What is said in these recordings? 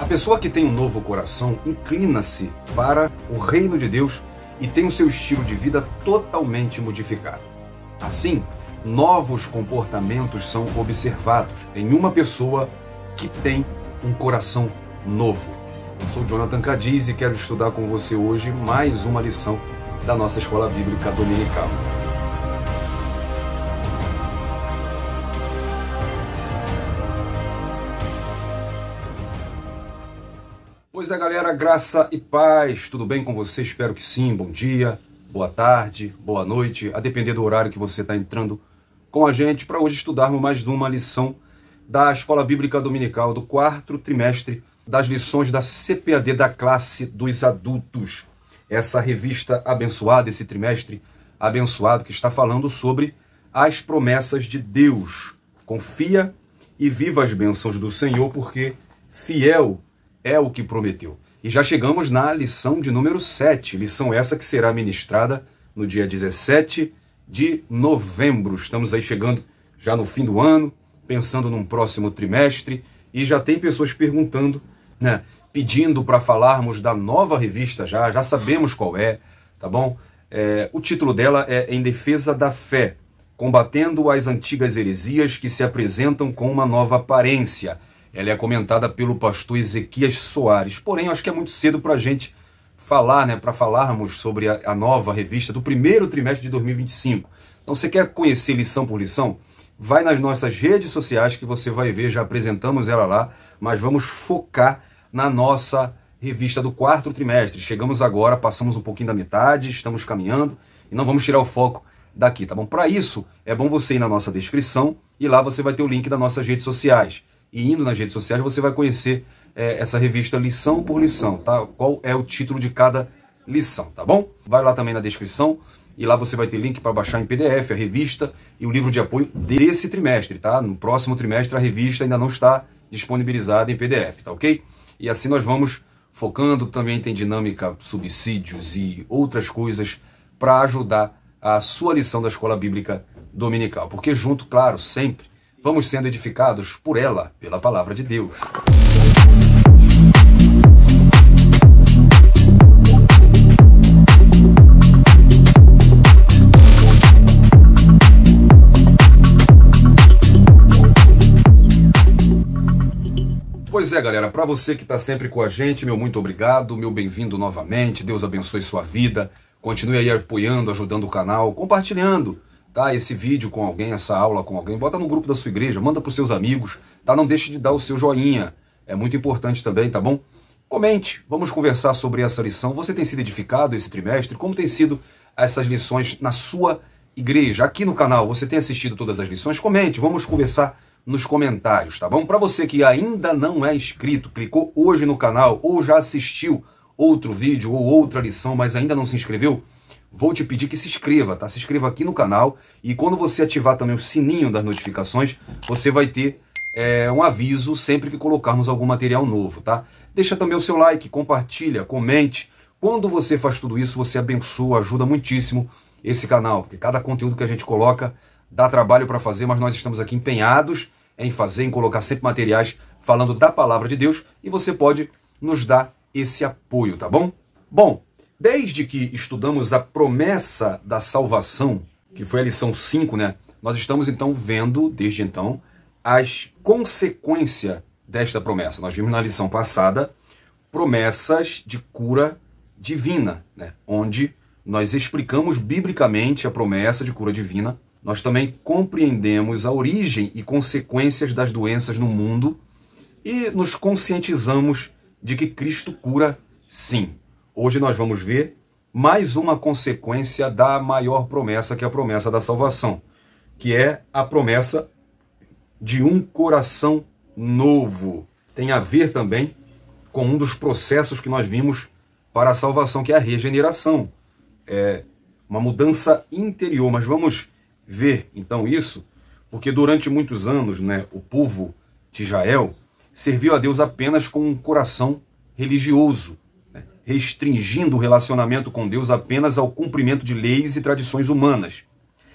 A pessoa que tem um novo coração inclina-se para o reino de Deus e tem o seu estilo de vida totalmente modificado. Assim, novos comportamentos são observados em uma pessoa que tem um coração novo. Eu sou Jonathan Cadiz e quero estudar com você hoje mais uma lição da nossa Escola Bíblica Dominical. Pois é, galera, graça e paz, tudo bem com você? Espero que sim. Bom dia, boa tarde, boa noite, a depender do horário que você está entrando com a gente para hoje estudarmos mais uma lição da Escola Bíblica Dominical do quarto trimestre das lições da CPAD da classe dos adultos. Essa revista abençoada, esse trimestre abençoado que está falando sobre as promessas de Deus. Confia e viva as bênçãos do Senhor, porque fiel é o que prometeu. E já chegamos na lição de número 7, lição essa que será ministrada no dia 17 de novembro. Estamos aí chegando já no fim do ano, pensando num próximo trimestre, e já tem pessoas perguntando, né, pedindo para falarmos da nova revista, já sabemos qual é, tá bom? O título dela é Em Defesa da Fé, combatendo as antigas heresias que se apresentam com uma nova aparência. Ela é comentada pelo pastor Ezequias Soares. Porém, acho que é muito cedo para a gente falar, né, para falarmos sobre a nova revista do primeiro trimestre de 2025. Então, você quer conhecer lição por lição? Vai nas nossas redes sociais que você vai ver, já apresentamos ela lá, mas vamos focar na nossa revista do quarto trimestre. Chegamos agora, passamos um pouquinho da metade, estamos caminhando e não vamos tirar o foco daqui, tá bom? Para isso, é bom você ir na nossa descrição e lá você vai ter o link das nossas redes sociais. E indo nas redes sociais você vai conhecer essa revista lição por lição, tá? Qual é o título de cada lição, tá bom? Vai lá também na descrição e lá você vai ter link para baixar em PDF a revista e o livro de apoio desse trimestre, tá? No próximo trimestre a revista ainda não está disponibilizada em PDF, tá ok? E assim nós vamos focando, também tem dinâmica, subsídios e outras coisas para ajudar a sua lição da Escola Bíblica Dominical. Porque junto, claro, sempre vamos sendo edificados por ela, pela palavra de Deus. Pois é, galera, para você que está sempre com a gente, meu muito obrigado, meu bem-vindo novamente, Deus abençoe sua vida, continue aí apoiando, ajudando o canal, compartilhando, tá, esse vídeo com alguém, essa aula com alguém, bota no grupo da sua igreja, manda para os seus amigos, tá, não deixe de dar o seu joinha, é muito importante também, tá bom? Comente, vamos conversar sobre essa lição, você tem sido edificado esse trimestre, como tem sido essas lições na sua igreja, aqui no canal, você tem assistido todas as lições? Comente, vamos conversar nos comentários, tá bom? Para você que ainda não é inscrito, clicou hoje no canal ou já assistiu outro vídeo ou outra lição, mas ainda não se inscreveu, vou te pedir que se inscreva, tá? Se inscreva aqui no canal e quando você ativar também o sininho das notificações, você vai ter um aviso sempre que colocarmos algum material novo, tá? Deixa também o seu like, compartilha, comente. Quando você faz tudo isso, você abençoa, ajuda muitíssimo esse canal, porque cada conteúdo que a gente coloca dá trabalho para fazer, mas nós estamos aqui empenhados em fazer, em colocar sempre materiais falando da palavra de Deus e você pode nos dar esse apoio, tá bom? Bom, desde que estudamos a promessa da salvação, que foi a lição 5, né? Nós estamos então vendo, desde então, as consequências desta promessa. Nós vimos na lição passada promessas de cura divina, né? Onde nós explicamos biblicamente a promessa de cura divina. Nós também compreendemos a origem e consequências das doenças no mundo e nos conscientizamos de que Cristo cura sim. Hoje nós vamos ver mais uma consequência da maior promessa, que é a promessa da salvação, que é a promessa de um coração novo. Tem a ver também com um dos processos que nós vimos para a salvação, que é a regeneração. É uma mudança interior, mas vamos ver então isso, porque durante muitos anos, né, o povo de Israel serviu a Deus apenas com um coração religioso, né, restringindo o relacionamento com Deus apenas ao cumprimento de leis e tradições humanas.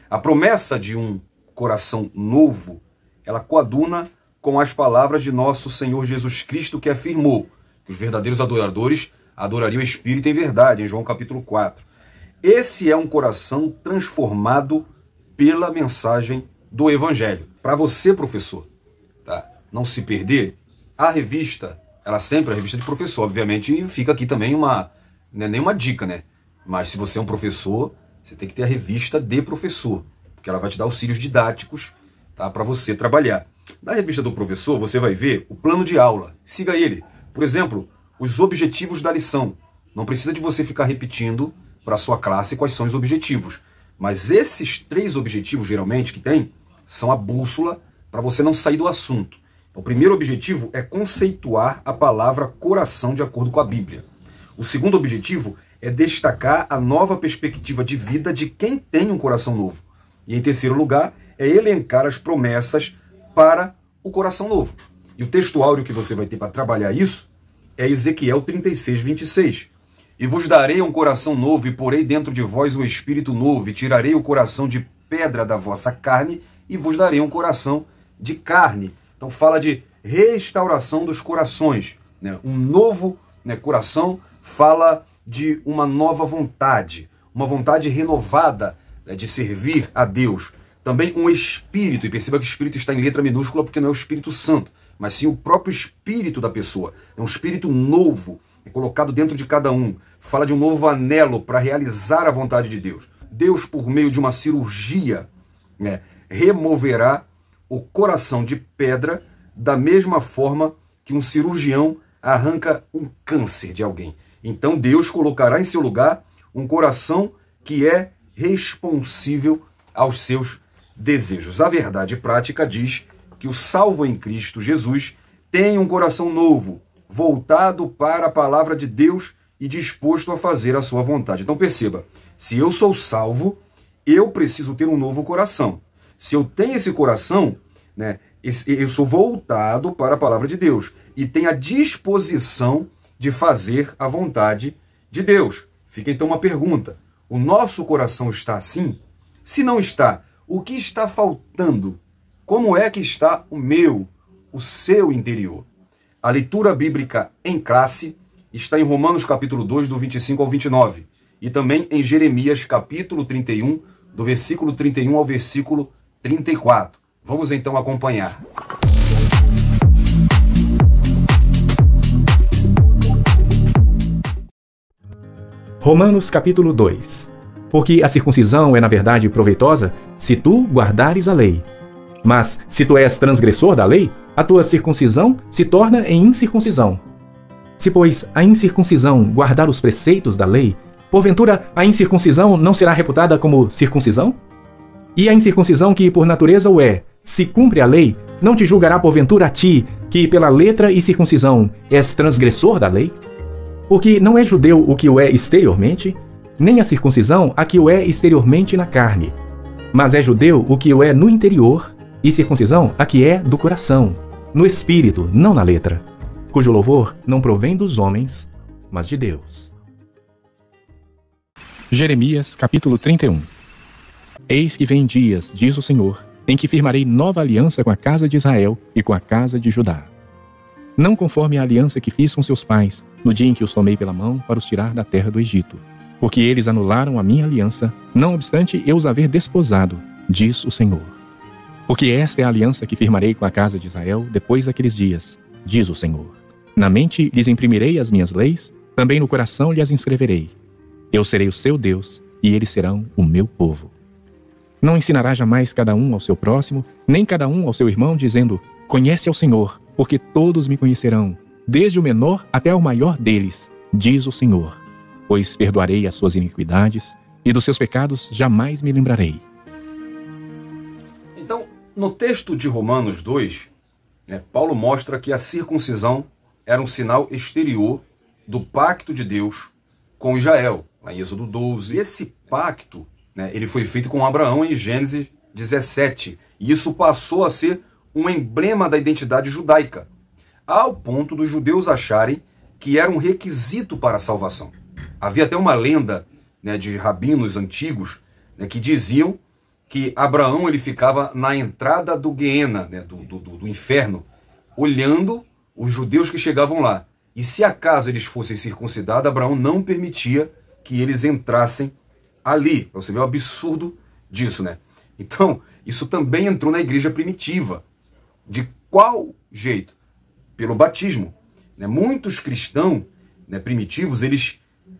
A promessa de um coração novo, ela coaduna com as palavras de nosso Senhor Jesus Cristo, que afirmou: Os verdadeiros adoradores adorariam o Espírito em verdade, em João capítulo 4. Esse é um coração transformado pela mensagem do Evangelho. Para você, professor, tá, não se perder, a revista, ela sempre é a revista de professor, obviamente, e fica aqui também uma, não é nem uma dica, né? Mas se você é um professor, você tem que ter a revista de professor, porque ela vai te dar auxílios didáticos, tá, para você trabalhar. Na revista do professor, você vai ver o plano de aula. Siga ele. Por exemplo, os objetivos da lição. Não precisa de você ficar repetindo para a sua classe quais são os objetivos. Mas esses 3 objetivos, geralmente, que tem, são a bússola para você não sair do assunto. Então, o primeiro objetivo é conceituar a palavra coração de acordo com a Bíblia. O segundo objetivo é destacar a nova perspectiva de vida de quem tem um coração novo. E em terceiro lugar, é elencar as promessas para o coração novo. E o texto áureo que você vai ter para trabalhar isso é Ezequiel 36, 26. E vos darei um coração novo, e porei dentro de vós um espírito novo, e tirarei o coração de pedra da vossa carne, e vos darei um coração de carne. Então fala de restauração dos corações, né? Um novo, né, coração fala de uma nova vontade, uma vontade renovada, né, de servir a Deus. Também um espírito, e perceba que o espírito está em letra minúscula porque não é o Espírito Santo, mas sim o próprio espírito da pessoa. É um espírito novo, é colocado dentro de cada um. Fala de um novo anelo para realizar a vontade de Deus. Deus, por meio de uma cirurgia, né, removerá o coração de pedra da mesma forma que um cirurgião arranca um câncer de alguém. Então Deus colocará em seu lugar um coração que é responsível aos seus desejos. A verdade prática diz que o salvo em Cristo Jesus tem um coração novo, voltado para a palavra de Deus e disposto a fazer a sua vontade. Então perceba, se eu sou salvo, eu preciso ter um novo coração. Se eu tenho esse coração, né, eu sou voltado para a palavra de Deus e tenho a disposição de fazer a vontade de Deus. Fica então uma pergunta: o nosso coração está assim? Se não está, o que está faltando? Como é que está o meu, o seu interior? A leitura bíblica em classe está em Romanos capítulo 2, do 25 ao 29, e também em Jeremias capítulo 31, do versículo 31 ao versículo 34. Vamos então acompanhar. Romanos capítulo 2. Porque a circuncisão é na verdade proveitosa se tu guardares a lei. Mas se tu és transgressor da lei, a tua circuncisão se torna em incircuncisão. Se, pois, a incircuncisão guardar os preceitos da lei, porventura a incircuncisão não será reputada como circuncisão? E a incircuncisão que por natureza o é, se cumpre a lei, não te julgará porventura a ti, que pela letra e circuncisão és transgressor da lei? Porque não é judeu o que o é exteriormente, nem a circuncisão a que o é exteriormente na carne, mas é judeu o que o é no interior, e circuncisão a que é do coração, no espírito, não na letra, cujo louvor não provém dos homens, mas de Deus. Jeremias capítulo 31. Eis que vem dias, diz o Senhor, em que firmarei nova aliança com a casa de Israel e com a casa de Judá. Não conforme a aliança que fiz com seus pais, no dia em que os tomei pela mão para os tirar da terra do Egito, porque eles anularam a minha aliança, não obstante eu os haver desposado, diz o Senhor. Porque esta é a aliança que firmarei com a casa de Israel depois daqueles dias, diz o Senhor. Na mente lhes imprimirei as minhas leis, também no coração lhes inscreverei. Eu serei o seu Deus, e eles serão o meu povo. Não ensinará jamais cada um ao seu próximo, nem cada um ao seu irmão, dizendo: conhece ao Senhor, porque todos me conhecerão, desde o menor até o maior deles, diz o Senhor. Pois perdoarei as suas iniquidades, e dos seus pecados jamais me lembrarei. Então, no texto de Romanos 2, Paulo mostra que a circuncisão era um sinal exterior do pacto de Deus com Israel, lá em Êxodo 12. Esse pacto, ele foi feito com Abraão em Gênesis 17, e isso passou a ser um emblema da identidade judaica, ao ponto dos judeus acharem que era um requisito para a salvação. Havia até uma lenda, de rabinos antigos, que diziam que Abraão ele ficava na entrada do Guiena, do inferno, olhando os judeus que chegavam lá. E se acaso eles fossem circuncidados, Abraão não permitia que eles entrassem ali. Pra você ver o absurdo disso, né? Então, isso também entrou na igreja primitiva. De qual jeito? Pelo batismo. Né? Muitos cristãos, né, primitivos, eles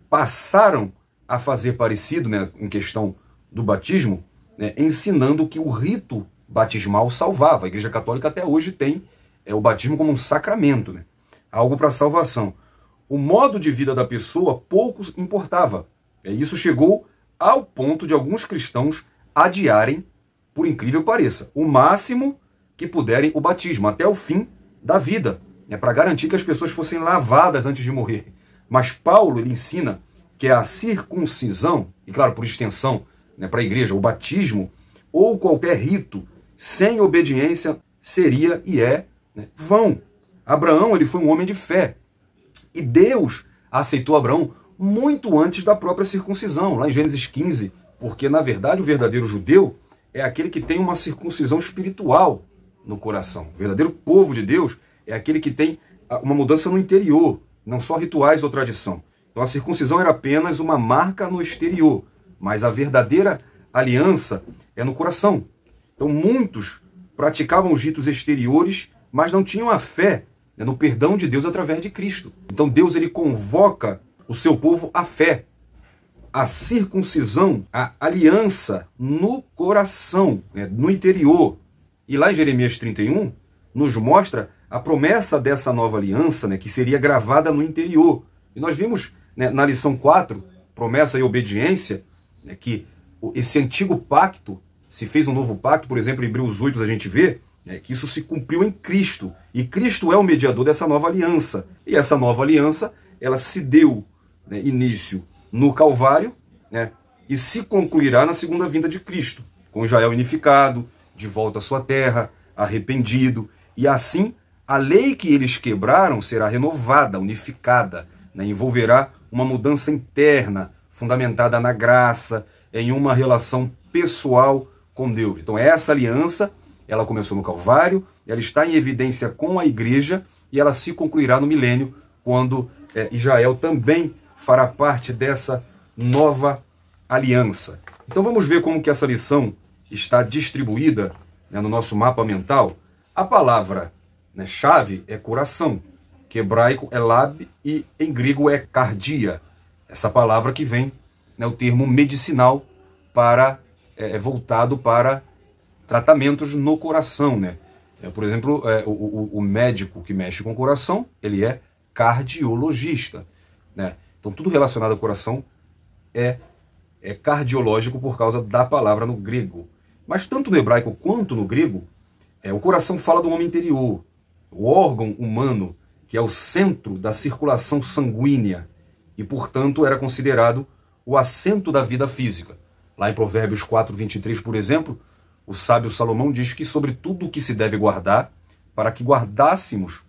passaram a fazer parecido, né, em questão do batismo, né, ensinando que o rito batismal salvava. A Igreja Católica até hoje tem o batismo como um sacramento, né? Algo para salvação. O modo de vida da pessoa pouco importava. Isso chegou ao ponto de alguns cristãos adiarem, por incrível que pareça, o máximo que puderem o batismo, até o fim da vida, né, para garantir que as pessoas fossem lavadas antes de morrer. Mas Paulo, ele ensina que a circuncisão, e claro, por extensão, né, para a igreja, o batismo, ou qualquer rito, sem obediência, seria e é, né, vão. Abraão, ele foi um homem de fé. E Deus aceitou Abraão muito antes da própria circuncisão, lá em Gênesis 15, porque, na verdade, o verdadeiro judeu é aquele que tem uma circuncisão espiritual no coração. O verdadeiro povo de Deus é aquele que tem uma mudança no interior, não só rituais ou tradição. Então a circuncisão era apenas uma marca no exterior, mas a verdadeira aliança é no coração. Então muitos praticavam os ritos exteriores, mas não tinham a fé, né, no perdão de Deus através de Cristo. Então Deus, ele convoca o seu povo à fé. A circuncisão, a aliança no coração, né, no interior. E lá em Jeremias 31, nos mostra a promessa dessa nova aliança, né, que seria gravada no interior. E nós vimos, né, na lição 4, promessa e obediência, né, que esse antigo pacto se fez um novo pacto. Por exemplo, em Hebreus 8 a gente vê, né, que isso se cumpriu em Cristo. E Cristo é o mediador dessa nova aliança. E essa nova aliança, ela se deu, né, início no Calvário, né, e se concluirá na segunda vinda de Cristo, com Israel unificado, de volta à sua terra, arrependido, e assim a lei que eles quebraram será renovada, unificada, né, envolverá uma mudança interna, fundamentada na graça, em uma relação pessoal com Deus. Então essa aliança, ela começou no Calvário, ela está em evidência com a igreja, e ela se concluirá no milênio, quando Israel também fará parte dessa nova aliança. Então vamos ver como que essa lição está distribuída, né, no nosso mapa mental. A palavra, né, chave é coração, que em hebraico é lab e em grego é cardia. Essa palavra que vem, né, o termo medicinal para voltado para tratamentos no coração, né? Por exemplo, o médico que mexe com o coração, ele é cardiologista, né? Então tudo relacionado ao coração é cardiológico por causa da palavra no grego. Mas tanto no hebraico quanto no grego, o coração fala do homem interior, o órgão humano, que é o centro da circulação sanguínea e, portanto, era considerado o assento da vida física. Lá em Provérbios 4:23, por exemplo, o sábio Salomão diz que sobre tudo o que se deve guardar, para que guardássemos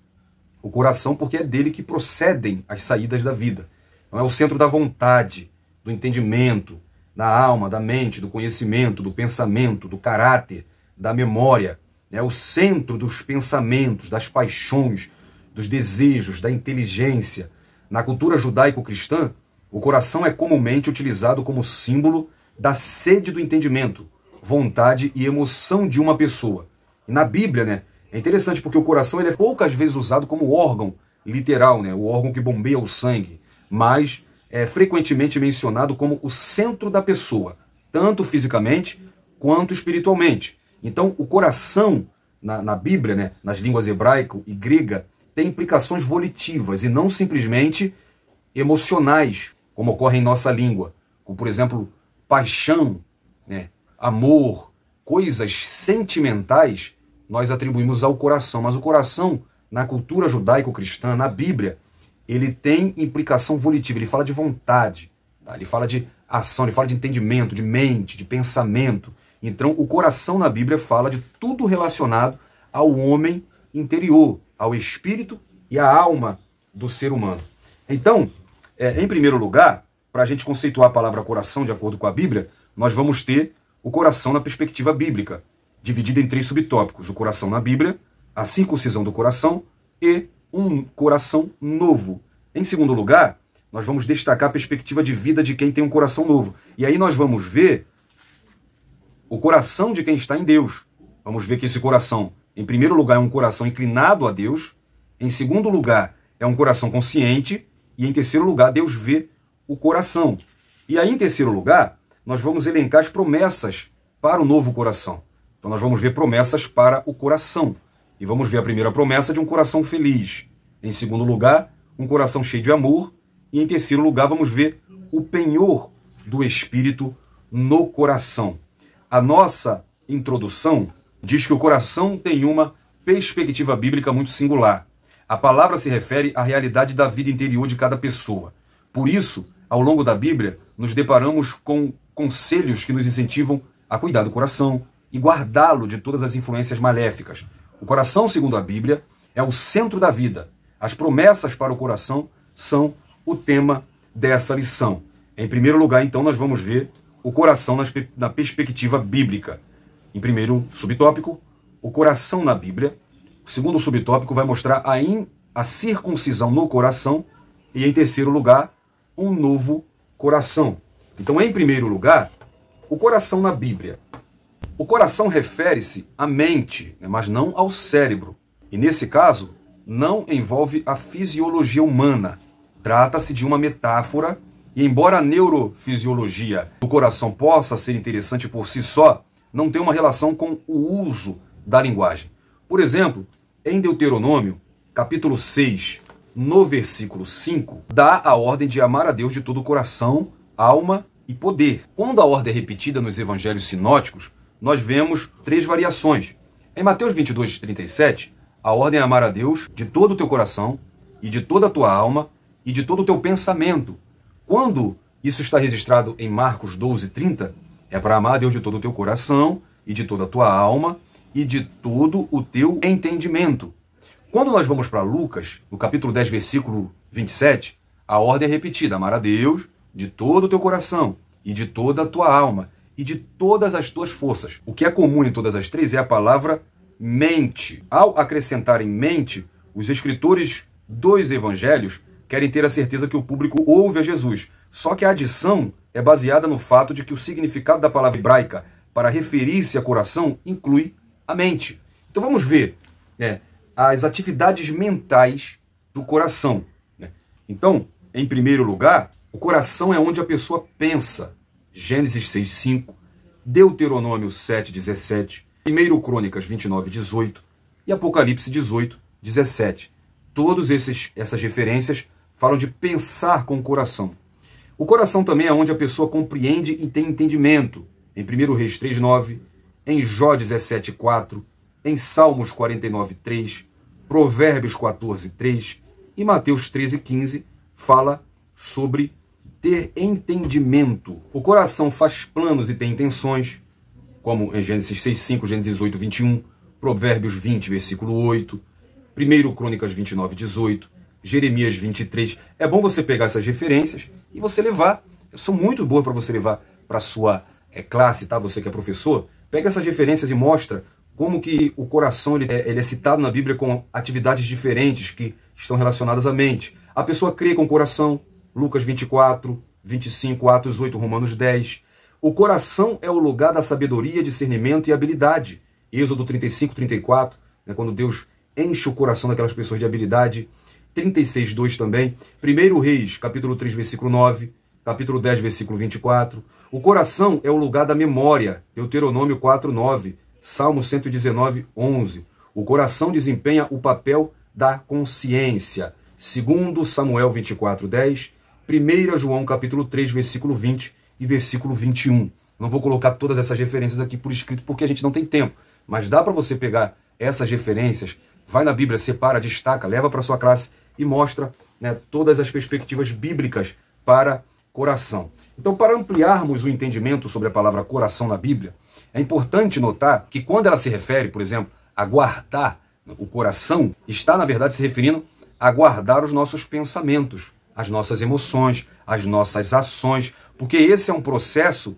o coração, porque é dele que procedem as saídas da vida. Então é o centro da vontade, do entendimento, da alma, da mente, do conhecimento, do pensamento, do caráter, da memória. É o centro dos pensamentos, das paixões, dos desejos, da inteligência. Na cultura judaico-cristã, o coração é comumente utilizado como símbolo da sede do entendimento, vontade e emoção de uma pessoa. E na Bíblia, né, é interessante porque o coração ele é poucas vezes usado como órgão literal, né, o órgão que bombeia o sangue, mas é frequentemente mencionado como o centro da pessoa, tanto fisicamente quanto espiritualmente. Então, o coração na Bíblia, né, nas línguas hebraico e grega, tem implicações volitivas e não simplesmente emocionais, como ocorre em nossa língua, como, por exemplo, paixão, né, amor, coisas sentimentais, nós atribuímos ao coração. Mas o coração, na cultura judaico-cristã, na Bíblia, ele tem implicação volitiva, ele fala de vontade, tá? Ele fala de ação, ele fala de entendimento, de mente, de pensamento. Então, o coração na Bíblia fala de tudo relacionado ao homem interior, ao espírito e à alma do ser humano. Então, em primeiro lugar, para a gente conceituar a palavra coração de acordo com a Bíblia, nós vamos ter o coração na perspectiva bíblica, dividido em 3 subtópicos: o coração na Bíblia, a circuncisão do coração e um coração novo. Em segundo lugar, nós vamos destacar a perspectiva de vida de quem tem um coração novo. E aí nós vamos ver o coração de quem está em Deus. Vamos ver que esse coração, em primeiro lugar, é um coração inclinado a Deus. Em segundo lugar, é um coração consciente. E em terceiro lugar, Deus vê o coração. E aí, em terceiro lugar, nós vamos elencar as promessas para o novo coração. Então nós vamos ver promessas para o coração. E vamos ver a primeira promessa de um coração feliz. Em segundo lugar, um coração cheio de amor. E em terceiro lugar, vamos ver o penhor do Espírito no coração. A nossa introdução diz que o coração tem uma perspectiva bíblica muito singular. A palavra se refere à realidade da vida interior de cada pessoa. Por isso, ao longo da Bíblia, nos deparamos com conselhos que nos incentivam a cuidar do coração e guardá-lo de todas as influências maléficas. O coração, segundo a Bíblia, é o centro da vida. As promessas para o coração são o tema dessa lição. Em primeiro lugar, então, nós vamos ver o coração na perspectiva bíblica. Em primeiro subtópico, o coração na Bíblia. O segundo subtópico vai mostrar a circuncisão no coração. E em terceiro lugar, um novo coração. Então, em primeiro lugar, o coração na Bíblia. O coração refere-se à mente, mas não ao cérebro. E nesse caso, não envolve a fisiologia humana. Trata-se de uma metáfora, e embora a neurofisiologia do coração possa ser interessante por si só, não tem uma relação com o uso da linguagem. Por exemplo, em Deuteronômio, capítulo 6, no versículo 5, dá a ordem de amar a Deus de todo o coração, alma e poder. Quando a ordem é repetida nos evangelhos sinóticos, nós vemos 3 variações. Em Mateus 22, 37, a ordem é amar a Deus de todo o teu coração e de toda a tua alma e de todo o teu pensamento. Quando isso está registrado em Marcos 12, 30, é para amar a Deus de todo o teu coração e de toda a tua alma e de todo o teu entendimento. Quando nós vamos para Lucas, no capítulo 10, versículo 27, a ordem é repetida: amar a Deus de todo o teu coração e de toda a tua alma e de todas as tuas forças. O que é comum em todas as 3 é a palavra mente. Ao acrescentarem mente, os escritores dos evangelhos querem ter a certeza que o público ouve a Jesus. Só que a adição é baseada no fato de que o significado da palavra hebraica para referir-se a coração inclui a mente. Então vamos ver as atividades mentais do coração. Então, em primeiro lugar, o coração é onde a pessoa pensa. Gênesis 6:5, Deuteronômio 7:17, 1 Crônicas 29:18 e Apocalipse 18:17. Todas essas referências falam de pensar com o coração. O coração também é onde a pessoa compreende e tem entendimento. Em 1 Reis 3:9, em Jó 17:4, em Salmos 49:3, Provérbios 14:3 e Mateus 13:15 fala sobre ter entendimento. O coração faz planos e tem intenções, como em Gênesis 6:5, Gênesis 8:21, Provérbios 20, versículo 8, 1 Crônicas 29:18, Jeremias 23. É bom você pegar essas referências e você levar. São muito boas para você levar para a sua classe, tá? Você que é professor, pega essas referências e mostra como que o coração ele é citado na Bíblia com atividades diferentes que estão relacionadas à mente. A pessoa crê com o coração, Lucas 24, 25, Atos 8, Romanos 10. O coração é o lugar da sabedoria, discernimento e habilidade. Êxodo 35, 34, quando Deus enche o coração daquelas pessoas de habilidade. 36:2 também. 1 Reis, capítulo 3, versículo 9. Capítulo 10, versículo 24. O coração é o lugar da memória. Deuteronômio 4:9. Salmo 119, 11. O coração desempenha o papel da consciência. 2 Samuel 24:10. 1 João capítulo 3, versículo 20 e versículo 21. Não vou colocar todas essas referências aqui por escrito porque a gente não tem tempo. Mas dá para você pegar essas referências, vai na Bíblia, separa, destaca, leva para sua classe e mostra todas as perspectivas bíblicas para coração. Então, para ampliarmos o entendimento sobre a palavra coração na Bíblia, é importante notar que quando ela se refere, por exemplo, a guardar o coração, está, na verdade, se referindo a guardar os nossos pensamentos, as nossas emoções, as nossas ações, porque esse é um processo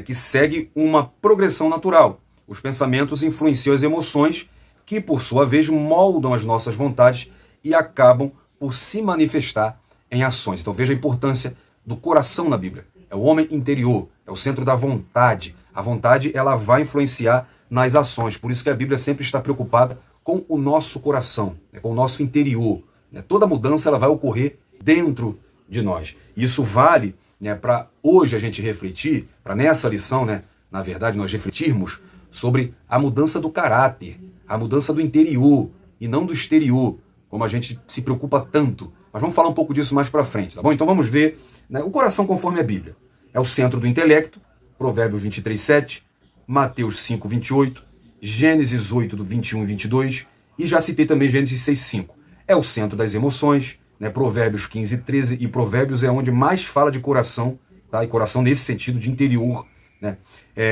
que segue uma progressão natural. Os pensamentos influenciam as emoções, que, por sua vez, moldam as nossas vontades e acabam por se manifestar em ações. Então veja a importância do coração na Bíblia. É o homem interior, é o centro da vontade. A vontade, ela vai influenciar nas ações. Por isso que a Bíblia sempre está preocupada com o nosso coração, com o nosso interior. Toda mudança ela vai ocorrer dentro de nós. Isso vale para hoje a gente refletir, para nessa lição, na verdade, nós refletirmos sobre a mudança do caráter, a mudança do interior e não do exterior, como a gente se preocupa tanto. Mas vamos falar um pouco disso mais para frente, tá bom? Então vamos ver o coração conforme a Bíblia. É o centro do intelecto, Provérbios 23:7, Mateus 5:28, Gênesis 8, do 21 e 22, e já citei também Gênesis 6:5. É o centro das emoções, Provérbios 15:13, e Provérbios é onde mais fala de coração, tá? E coração nesse sentido de interior,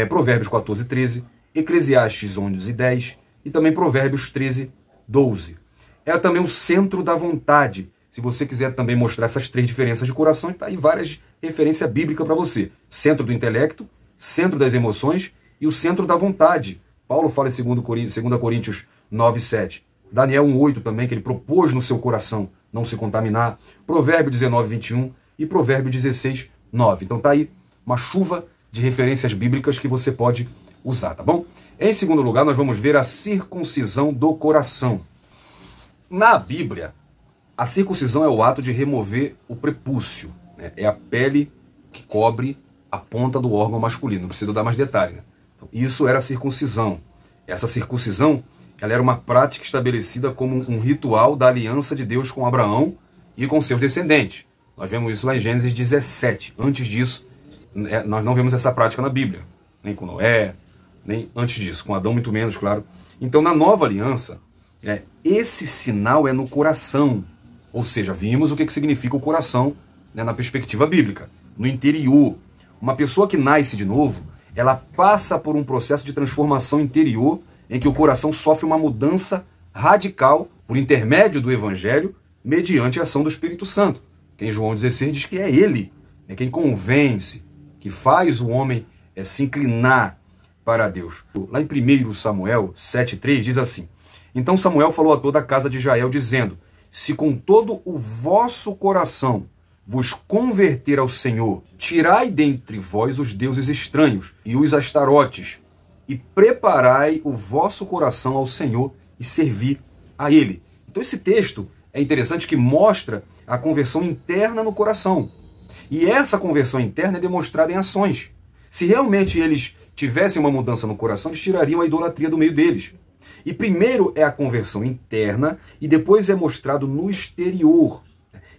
Provérbios 14:13, Eclesiastes 11:10 e também Provérbios 13:12. É também o centro da vontade. Se você quiser também mostrar essas três diferenças de coração, está aí várias referências bíblicas para você. Centro do intelecto, centro das emoções e o centro da vontade. Paulo fala em 2 Coríntios 9:7. Daniel 1:8 também, que ele propôs no seu coração não se contaminar. Provérbio 19:21 e Provérbio 16:9. Então tá aí uma chuva de referências bíblicas que você pode usar, tá bom? Em segundo lugar, nós vamos ver a circuncisão do coração. Na Bíblia, a circuncisão é o ato de remover o prepúcio. É a pele que cobre a ponta do órgão masculino. Não preciso dar mais detalhe. Então, isso era a circuncisão. Essa circuncisão, ela era uma prática estabelecida como um ritual da aliança de Deus com Abraão e com seus descendentes. Nós vemos isso lá em Gênesis 17. Antes disso, nós não vemos essa prática na Bíblia. Nem com Noé, nem antes disso. Com Adão, muito menos, claro. Então, na nova aliança, esse sinal é no coração. Ou seja, vimos o que significa o coração na perspectiva bíblica. No interior. Uma pessoa que nasce de novo, ela passa por um processo de transformação interior em que o coração sofre uma mudança radical por intermédio do Evangelho, mediante a ação do Espírito Santo. Que em João 16 diz que é ele, quem convence, que faz o homem se inclinar para Deus. Lá em 1 Samuel 7:3 diz assim: Então Samuel falou a toda a casa de Israel, dizendo: Se com todo o vosso coração vos converter ao Senhor, tirai dentre vós os deuses estranhos e os astarotes, e preparai o vosso coração ao Senhor e servi a Ele. Então esse texto é interessante, que mostra a conversão interna no coração. E essa conversão interna é demonstrada em ações. Se realmente eles tivessem uma mudança no coração, eles tirariam a idolatria do meio deles. E primeiro é a conversão interna e depois é mostrado no exterior.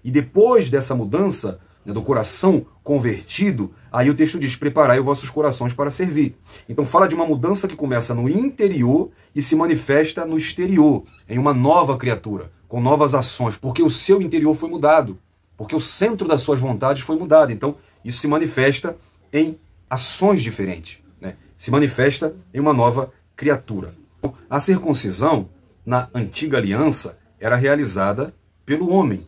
E depois dessa mudança do coração convertido, aí o texto diz: preparai os vossos corações para servir. Então fala de uma mudança que começa no interior e se manifesta no exterior, em uma nova criatura, com novas ações, porque o seu interior foi mudado, porque o centro das suas vontades foi mudado. Então isso se manifesta em ações diferentes, se manifesta em uma nova criatura. A circuncisão, na antiga aliança, era realizada pelo homem.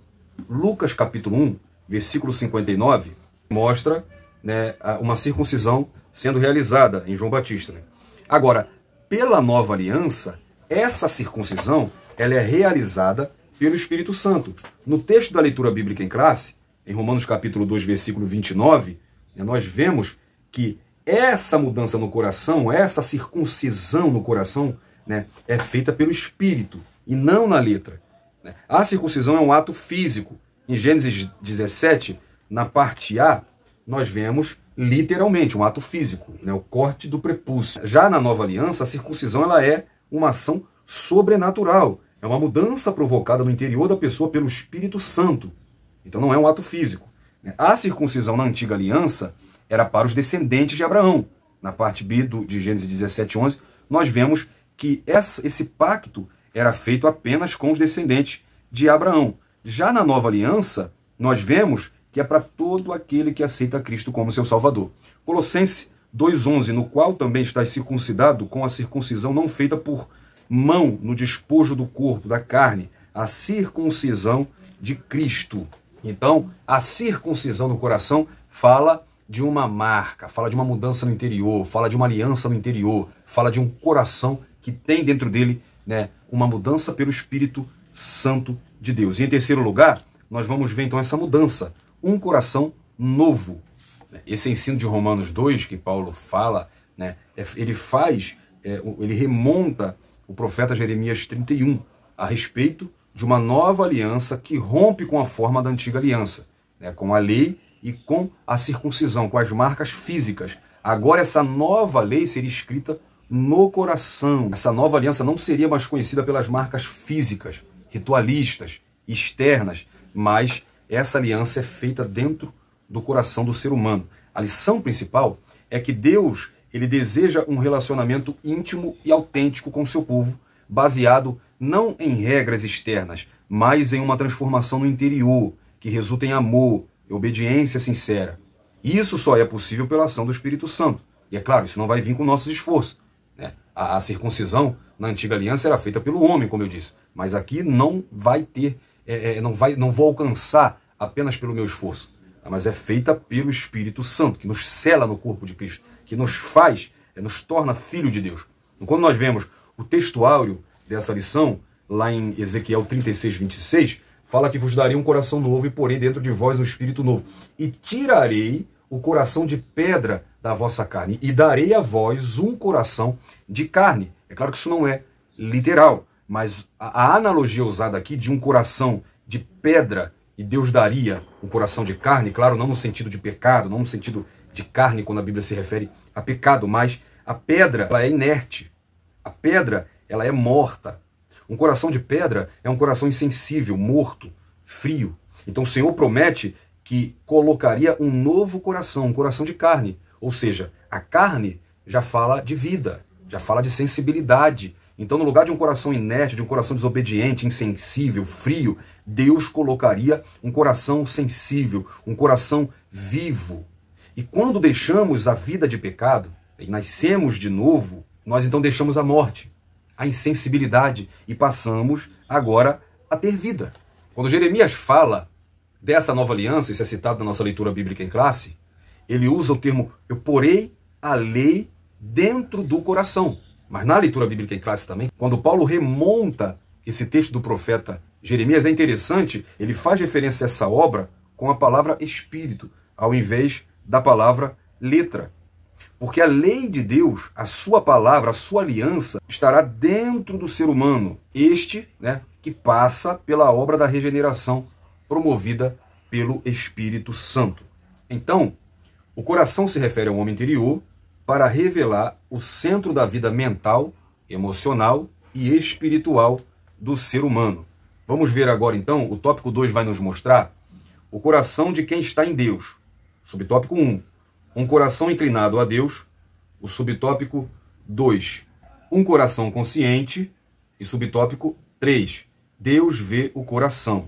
Lucas capítulo 1, versículo 59, mostra uma circuncisão sendo realizada em João Batista. Agora, pela nova aliança, essa circuncisão ela é realizada pelo Espírito Santo. No texto da leitura bíblica em classe, em Romanos capítulo 2, versículo 29, nós vemos que essa mudança no coração, essa circuncisão no coração, é feita pelo Espírito e não na letra. A circuncisão é um ato físico. Em Gênesis 17, na parte A, nós vemos literalmente um ato físico, o corte do prepúcio. Já na nova aliança, a circuncisão ela é uma ação sobrenatural. É uma mudança provocada no interior da pessoa pelo Espírito Santo. Então não é um ato físico. A circuncisão na antiga aliança era para os descendentes de Abraão. Na parte B de Gênesis 17:11, nós vemos que esse pacto era feito apenas com os descendentes de Abraão. Já na nova aliança, nós vemos que é para todo aquele que aceita Cristo como seu Salvador. Colossenses 2:11, no qual também está circuncidado com a circuncisão não feita por mão no despojo do corpo, da carne, a circuncisão de Cristo. Então, a circuncisão no coração fala de uma marca, fala de uma mudança no interior, fala de uma aliança no interior, fala de um coração que tem dentro dele uma mudança pelo Espírito Santo de Deus. E em terceiro lugar, nós vamos ver então essa mudança, um coração novo. Esse ensino de Romanos 2 que Paulo fala, né, ele remonta o profeta Jeremias 31 a respeito de uma nova aliança que rompe com a forma da antiga aliança, né, com a lei e com a circuncisão, com as marcas físicas. Agora essa nova lei seria escrita no coração. Essa nova aliança não seria mais conhecida pelas marcas físicas, ritualistas, externas, mas essa aliança é feita dentro do coração do ser humano. A lição principal é que Deus, ele deseja um relacionamento íntimo e autêntico com o seu povo, baseado não em regras externas, mas em uma transformação no interior, que resulta em amor e obediência sincera. Isso só é possível pela ação do Espírito Santo. E é claro, isso não vai vir com nossos esforços, né? A circuncisão na antiga aliança era feita pelo homem, como eu disse, mas aqui não vai ter, não vou alcançar apenas pelo meu esforço, mas é feita pelo Espírito Santo, que nos sela no corpo de Cristo, que nos faz, nos torna filho de Deus. E quando nós vemos o texto áureo dessa lição, lá em Ezequiel 36, 26, fala que vos darei um coração novo e porém dentro de vós um espírito novo. E tirarei o coração de pedra da vossa carne e darei a vós um coração de carne. É claro que isso não é literal, mas a analogia usada aqui de um coração de pedra e Deus daria um coração de carne, claro, não no sentido de pecado, não no sentido de carne quando a Bíblia se refere a pecado, mas a pedra, ela é inerte. A pedra, ela é morta. Um coração de pedra é um coração insensível, morto, frio. Então o Senhor promete que colocaria um novo coração, um coração de carne. Ou seja, a carne já fala de vida, já fala de sensibilidade. Então, no lugar de um coração inerte, de um coração desobediente, insensível, frio, Deus colocaria um coração sensível, um coração vivo. E quando deixamos a vida de pecado e nascemos de novo, nós então deixamos a morte, a insensibilidade e passamos agora a ter vida. Quando Jeremias fala dessa nova aliança, isso é citado na nossa leitura bíblica em classe, ele usa o termo, eu porei a lei dentro do coração. Mas na leitura bíblica em classe também, quando Paulo remonta esse texto do profeta Jeremias, é interessante, ele faz referência a essa obra com a palavra espírito, ao invés da palavra letra. Porque a lei de Deus, a sua palavra, a sua aliança, estará dentro do ser humano. Este, né, que passa pela obra da regeneração promovida pelo Espírito Santo. Então, o coração se refere ao homem interior para revelar o centro da vida mental, emocional e espiritual do ser humano. Vamos ver agora, então, o tópico 2 vai nos mostrar o coração de quem está em Deus. Subtópico 1, um coração inclinado a Deus. O subtópico 2, um coração consciente. E subtópico 3, Deus vê o coração.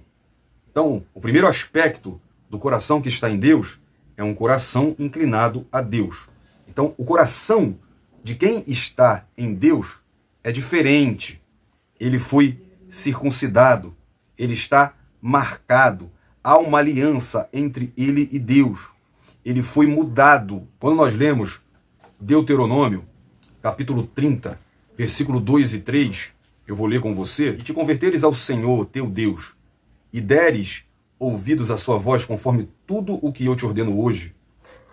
Então, o primeiro aspecto do coração que está em Deus é um coração inclinado a Deus. Então, o coração de quem está em Deus é diferente. Ele foi circuncidado, ele está marcado. Há uma aliança entre ele e Deus. Ele foi mudado. Quando nós lemos Deuteronômio, capítulo 30, versículo 2 e 3, eu vou ler com você. E te converteres ao Senhor, teu Deus, e deres ouvidos à sua voz conforme tudo o que eu te ordeno hoje,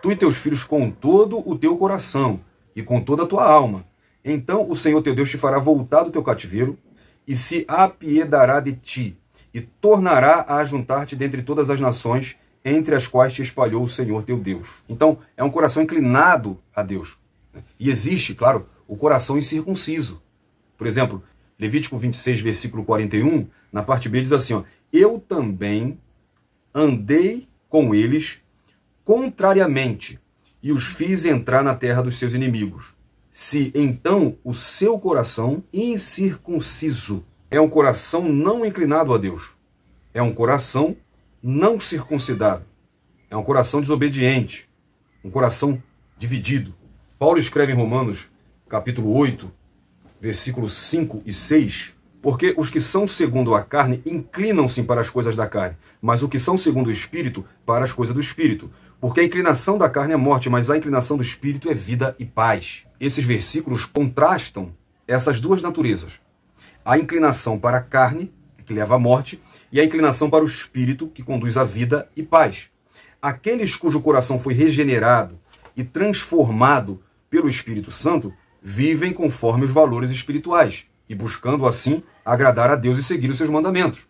tu e teus filhos com todo o teu coração e com toda a tua alma, então o Senhor teu Deus te fará voltar do teu cativeiro e se apiedará de ti e tornará a ajuntar-te dentre todas as nações entre as quais te espalhou o Senhor teu Deus. Então, é um coração inclinado a Deus. E existe, claro, o coração incircunciso. Por exemplo, Levítico 26, versículo 41, na parte B diz assim, ó, eu também andei com eles contrariamente, e os fiz entrar na terra dos seus inimigos. Se então o seu coração incircunciso é um coração não inclinado a Deus, é um coração não circuncidado, é um coração desobediente, um coração dividido. Paulo escreve em Romanos, capítulo 8, versículos 5 e 6, porque os que são segundo a carne inclinam-se para as coisas da carne, mas os que são segundo o Espírito para as coisas do Espírito. Porque a inclinação da carne é morte, mas a inclinação do Espírito é vida e paz. Esses versículos contrastam essas duas naturezas. A inclinação para a carne, que leva à morte, e a inclinação para o espírito, que conduz à vida e paz. Aqueles cujo coração foi regenerado e transformado pelo Espírito Santo vivem conforme os valores espirituais e buscando assim agradar a Deus e seguir os seus mandamentos.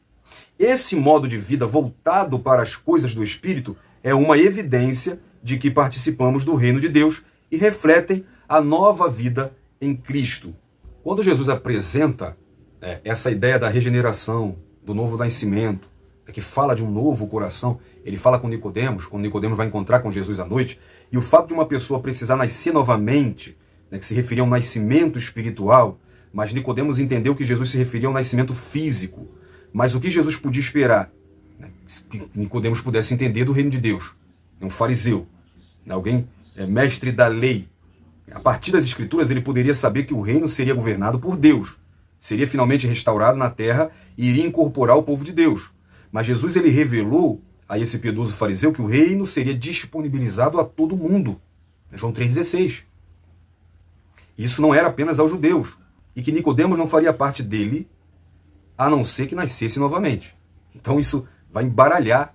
Esse modo de vida voltado para as coisas do Espírito é uma evidência de que participamos do reino de Deus e refletem a nova vida em Cristo. Quando Jesus apresenta essa ideia da regeneração, do novo nascimento, que fala de um novo coração, ele fala com Nicodemos, quando Nicodemos vai encontrar com Jesus à noite, e o fato de uma pessoa precisar nascer novamente, que se referia a um nascimento espiritual, mas Nicodemos entendeu que Jesus se referia a um nascimento físico. Mas o que Jesus podia esperar? Que Nicodemos pudesse entender do reino de Deus. Um fariseu, alguém mestre da lei. A partir das Escrituras ele poderia saber que o reino seria governado por Deus. Seria finalmente restaurado na terra e iria incorporar o povo de Deus. Mas Jesus ele revelou a esse piedoso fariseu que o reino seria disponibilizado a todo mundo. João 3,16. Isso não era apenas aos judeus. E que Nicodemos não faria parte dele, a não ser que nascesse novamente. Então isso vai embaralhar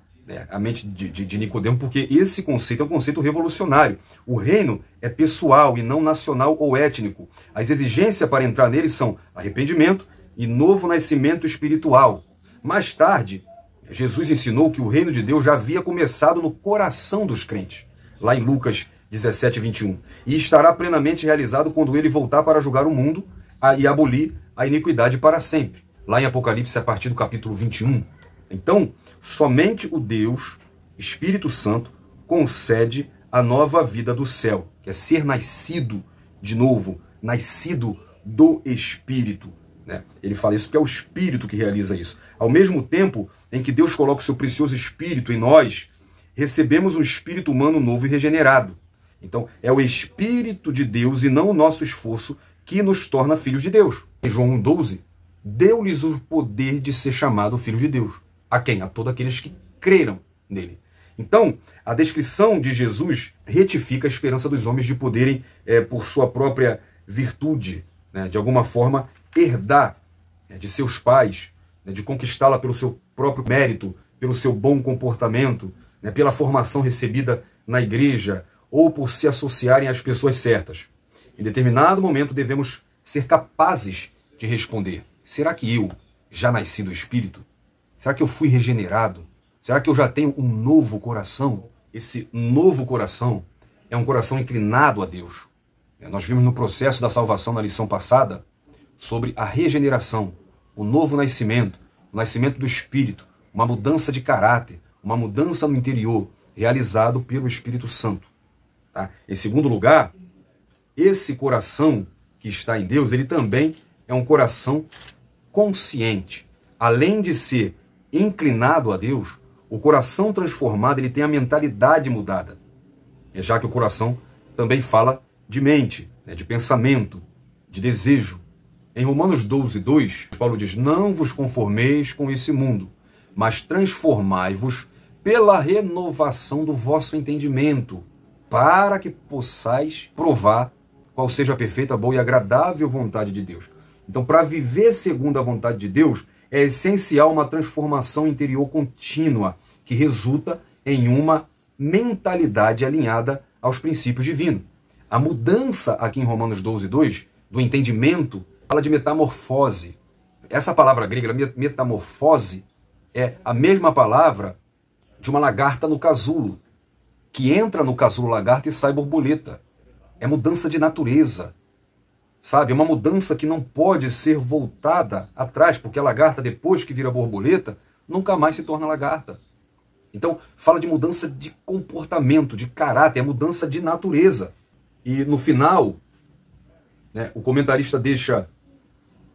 a mente de Nicodemos, porque esse conceito é um conceito revolucionário. O reino é pessoal e não nacional ou étnico. As exigências para entrar nele são arrependimento e novo nascimento espiritual. Mais tarde, Jesus ensinou que o reino de Deus já havia começado no coração dos crentes, lá em Lucas 17, 21, e estará plenamente realizado quando ele voltar para julgar o mundo e abolir a iniquidade para sempre. Lá em Apocalipse, a partir do capítulo 21. Então, somente o Deus, Espírito Santo, concede a nova vida do céu, que é ser nascido de novo, nascido do Espírito. Ele fala isso, que é o Espírito que realiza isso. Ao mesmo tempo em que Deus coloca o seu precioso Espírito em nós, recebemos um espírito humano novo e regenerado. Então, é o Espírito de Deus e não o nosso esforço que nos torna filhos de Deus. Em João 1,12, deu-lhes o poder de ser chamado filho de Deus. A quem? A todos aqueles que creram nele. Então, a descrição de Jesus retifica a esperança dos homens de poderem, por sua própria virtude, de alguma forma, herdar de seus pais, de conquistá-la pelo seu próprio mérito, pelo seu bom comportamento, pela formação recebida na igreja, ou por se associarem às pessoas certas. Em determinado momento devemos ser capazes de responder: será que eu já nasci do Espírito? Será que eu fui regenerado? Será que eu já tenho um novo coração? Esse novo coração é um coração inclinado a Deus. Nós vimos no processo da salvação, na lição passada, sobre a regeneração, o novo nascimento, o nascimento do Espírito, uma mudança de caráter, uma mudança no interior, realizado pelo Espírito Santo. Em segundo lugar, esse coração que está em Deus, ele também é um coração consciente. Além de ser inclinado a Deus, o coração transformado ele tem a mentalidade mudada. Já que o coração também fala de mente, de pensamento, de desejo. Em Romanos 12:2, Paulo diz: não vos conformeis com esse mundo, mas transformai-vos pela renovação do vosso entendimento, para que possais provar qual seja a perfeita, boa e agradável vontade de Deus. Então, para viver segundo a vontade de Deus, é essencial uma transformação interior contínua, que resulta em uma mentalidade alinhada aos princípios divinos. A mudança aqui em Romanos 12:2, do entendimento, fala de metamorfose. Essa palavra grega, metamorfose, é a mesma palavra de uma lagarta no casulo, que entra no casulo lagarta e sai borboleta. É mudança de natureza. Sabe, é uma mudança que não pode ser voltada atrás, porque a lagarta, depois que vira borboleta, nunca mais se torna lagarta. Então, fala de mudança de comportamento, de caráter, é mudança de natureza. E no final, o comentarista deixa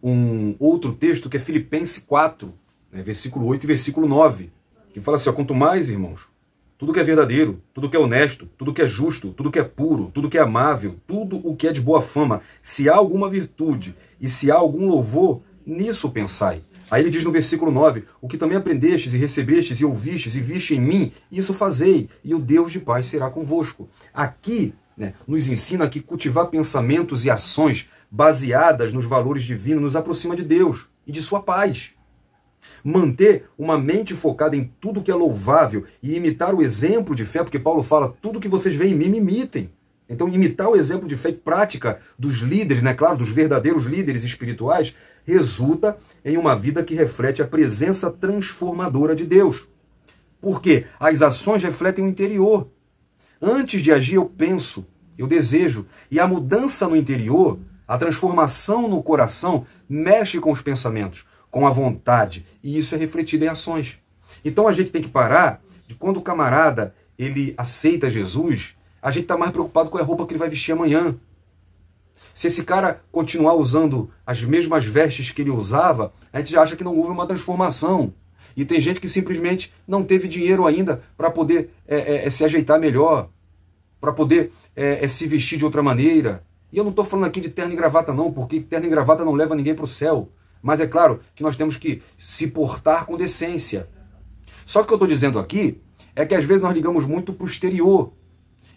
um outro texto que é Filipenses 4, versículo 8 e versículo 9, que fala assim: quanto mais, irmãos, tudo que é verdadeiro, tudo que é honesto, tudo que é justo, tudo que é puro, tudo que é amável, tudo o que é de boa fama, se há alguma virtude e se há algum louvor, nisso pensai. Aí ele diz no versículo 9, o que também aprendestes e recebestes e ouvistes e viste em mim, isso fazei, e o Deus de paz será convosco. Aqui, nos ensina que cultivar pensamentos e ações baseadas nos valores divinos nos aproxima de Deus e de sua paz. Manter uma mente focada em tudo que é louvável e imitar o exemplo de fé, porque Paulo fala, tudo que vocês veem em mim, me imitem. Então, imitar o exemplo de fé e prática dos líderes, né, claro, dos verdadeiros líderes espirituais, resulta em uma vida que reflete a presença transformadora de Deus. Porque as ações refletem o interior. Antes de agir, eu penso, eu desejo. E a mudança no interior, a transformação no coração, mexe com os pensamentos, com a vontade. E isso é refletido em ações. Então a gente tem que parar de quando o camarada ele aceita Jesus, a gente está mais preocupado com a roupa que ele vai vestir amanhã. Se esse cara continuar usando as mesmas vestes que ele usava, a gente já acha que não houve uma transformação. E tem gente que simplesmente não teve dinheiro ainda para poder se ajeitar melhor, para poder se vestir de outra maneira. E eu não estou falando aqui de terno e gravata não, porque terno e gravata não leva ninguém para o céu. Mas é claro que nós temos que se portar com decência. Só que o que eu estou dizendo aqui é que às vezes nós ligamos muito para o exterior.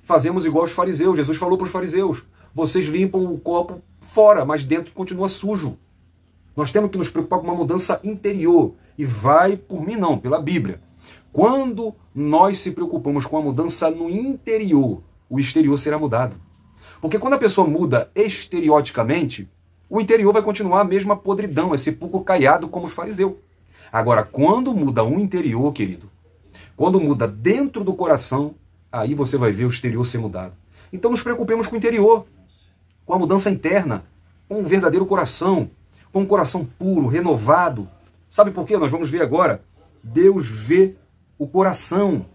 Fazemos igual os fariseus. Jesus falou para os fariseus, vocês limpam o copo fora, mas dentro continua sujo. Nós temos que nos preocupar com uma mudança interior. E vai por mim não, pela Bíblia. Quando nós se preocupamos com a mudança no interior, o exterior será mudado. Porque quando a pessoa muda exterioticamente, o interior vai continuar a mesma podridão, esse sepulcro caiado como os fariseus. Agora, quando muda o interior, querido, quando muda dentro do coração, aí você vai ver o exterior ser mudado. Então nos preocupemos com o interior, com a mudança interna, com um verdadeiro coração, com um coração puro, renovado. Sabe por quê? Nós vamos ver agora. Deus vê o coração.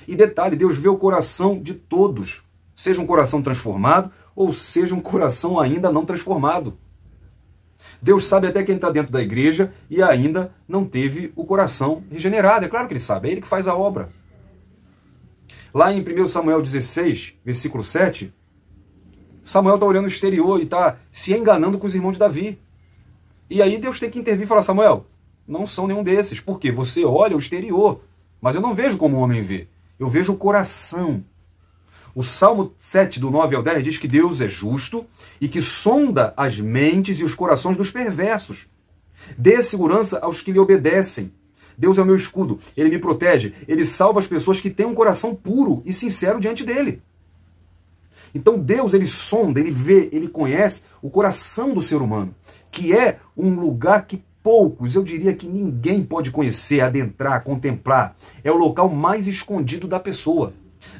E detalhe, Deus vê o coração de todos. Seja um coração transformado ou seja um coração ainda não transformado. Deus sabe até quem está dentro da igreja e ainda não teve o coração regenerado. É claro que Ele sabe, é Ele que faz a obra. Lá em 1 Samuel 16, versículo 7, Samuel está olhando o exterior e está se enganando com os irmãos de Davi. E aí Deus tem que intervir e falar, Samuel, não são nenhum desses, porque você olha o exterior, mas eu não vejo como o homem vê, eu vejo o coração. O Salmo 7, do 9 ao 10, diz que Deus é justo e que sonda as mentes e os corações dos perversos. Dê segurança aos que lhe obedecem. Deus é o meu escudo, Ele me protege, Ele salva as pessoas que têm um coração puro e sincero diante dEle. Então Deus, Ele sonda, Ele vê, Ele conhece o coração do ser humano, que é um lugar que poucos, eu diria que ninguém pode conhecer, adentrar, contemplar. É o local mais escondido da pessoa.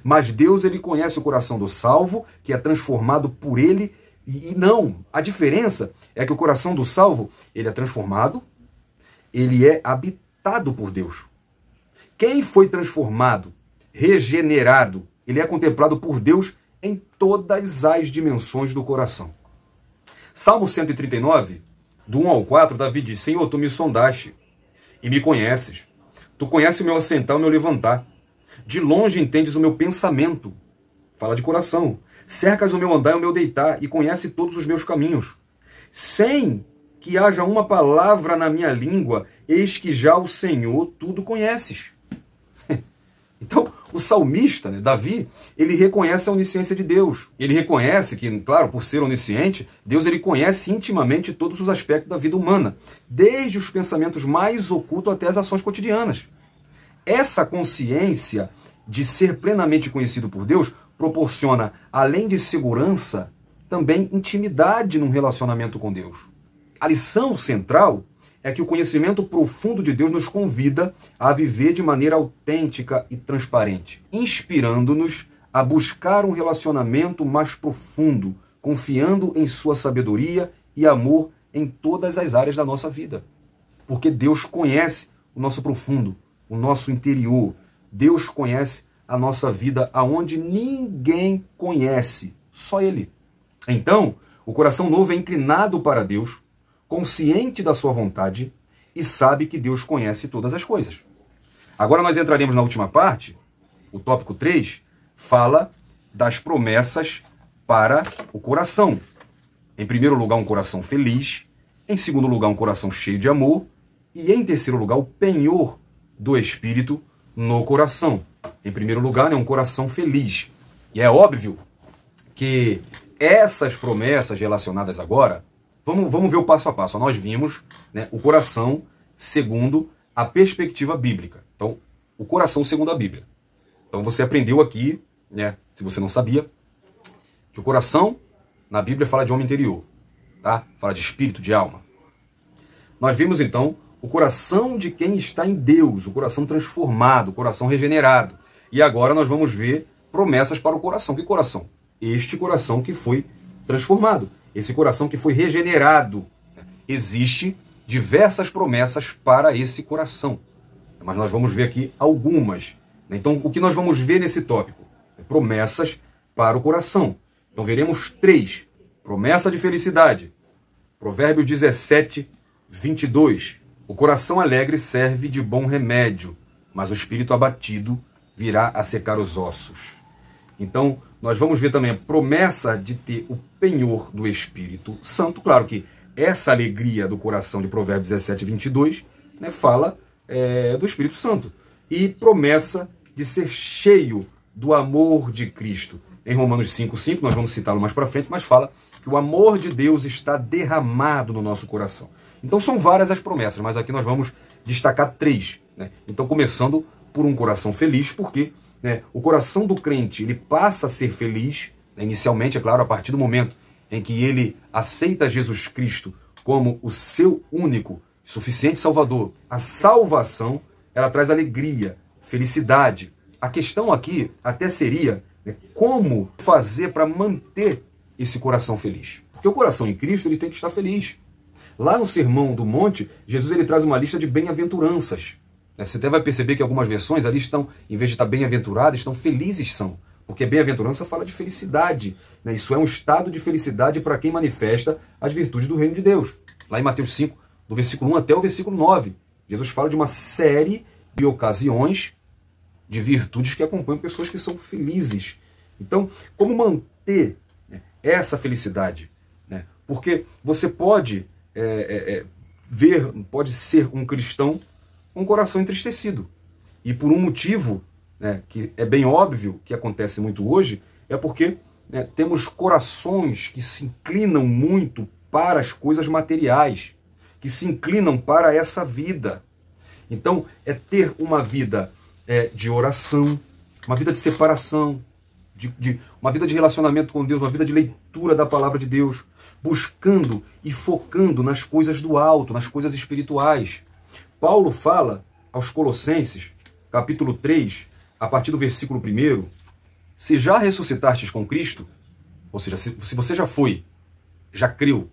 Mas Deus, Ele conhece o coração do salvo, que é transformado por Ele, e não. A diferença é que o coração do salvo, ele é transformado, ele é habitado por Deus. Quem foi transformado, regenerado, ele é contemplado por Deus em todas as dimensões do coração. Salmo 139, do 1 ao 4, Davi diz, Senhor, Tu me sondaste e me conheces. Tu conheces o meu assentar, o meu levantar. De longe entendes o meu pensamento. Fala de coração. Cercas o meu andar e o meu deitar e conhece todos os meus caminhos. Sem que haja uma palavra na minha língua, eis que já o Senhor tudo conheces. Então, o salmista, né, Davi, ele reconhece a onisciência de Deus. Ele reconhece que, claro, por ser onisciente, Deus ele conhece intimamente todos os aspectos da vida humana, desde os pensamentos mais ocultos até as ações cotidianas. Essa consciência de ser plenamente conhecido por Deus proporciona, além de segurança, também intimidade num relacionamento com Deus. A lição central é que o conhecimento profundo de Deus nos convida a viver de maneira autêntica e transparente, inspirando-nos a buscar um relacionamento mais profundo, confiando em sua sabedoria e amor em todas as áreas da nossa vida. Porque Deus conhece o nosso profundo, o nosso interior. Deus conhece a nossa vida aonde ninguém conhece, só Ele. Então, o coração novo é inclinado para Deus, consciente da sua vontade e sabe que Deus conhece todas as coisas. Agora nós entraremos na última parte, o tópico 3, fala das promessas para o coração. Em primeiro lugar, um coração feliz, em segundo lugar, um coração cheio de amor e em terceiro lugar, o penhor do Espírito no coração. Em primeiro lugar, um coração feliz. E é óbvio que essas promessas relacionadas agora, vamos ver o passo a passo. Nós vimos, né, o coração segundo a perspectiva bíblica. Então, o coração segundo a Bíblia. Então, você aprendeu aqui, né, se você não sabia, que o coração, na Bíblia, fala de homem interior, tá? Fala de espírito, de alma. Nós vimos, então, o coração de quem está em Deus, o coração transformado, o coração regenerado. E agora nós vamos ver promessas para o coração. Que coração? Este coração que foi transformado, esse coração que foi regenerado. Existem diversas promessas para esse coração, mas nós vamos ver aqui algumas. Então, o que nós vamos ver nesse tópico? Promessas para o coração. Então, veremos 3. Promessa de felicidade. Provérbios 17, 22. O coração alegre serve de bom remédio, mas o espírito abatido virá a secar os ossos. Então, nós vamos ver também a promessa de ter o penhor do Espírito Santo. Claro que essa alegria do coração de Provérbios 17, 22, né, fala do Espírito Santo. E promessa de ser cheio do amor de Cristo. Em Romanos 5, 5, nós vamos citá-lo mais para frente, mas fala que o amor de Deus está derramado no nosso coração. Então são várias as promessas, mas aqui nós vamos destacar 3. Né? Então, começando por um coração feliz, porque, né, o coração do crente ele passa a ser feliz, né, inicialmente, é claro, a partir do momento em que ele aceita Jesus Cristo como o seu único, suficiente Salvador. A salvação, ela traz alegria, felicidade. A questão aqui até seria, né, como fazer para manter esse coração feliz. Porque o coração em Cristo ele tem que estar feliz. Lá no Sermão do Monte, Jesus ele traz uma lista de bem-aventuranças. Você até vai perceber que algumas versões ali estão, em vez de estar bem-aventuradas, estão felizes são. Porque bem-aventurança fala de felicidade. Né? Isso é um estado de felicidade para quem manifesta as virtudes do reino de Deus. Lá em Mateus 5, do versículo 1 até o versículo 9, Jesus fala de uma série de ocasiões, de virtudes que acompanham pessoas que são felizes. Então, como manter, né, essa felicidade? Né? Porque você pode pode ser um cristão com o coração entristecido. E por um motivo, né, que é bem óbvio, que acontece muito hoje, é porque, né, temos corações que se inclinam muito para as coisas materiais, que se inclinam para essa vida. Então, é ter uma vida de oração, uma vida de separação, uma vida de relacionamento com Deus, uma vida de leitura da palavra de Deus, buscando e focando nas coisas do alto, nas coisas espirituais. Paulo fala aos Colossenses, capítulo 3, a partir do versículo 1, se já ressuscitastes com Cristo, ou seja, se você já foi, já creu,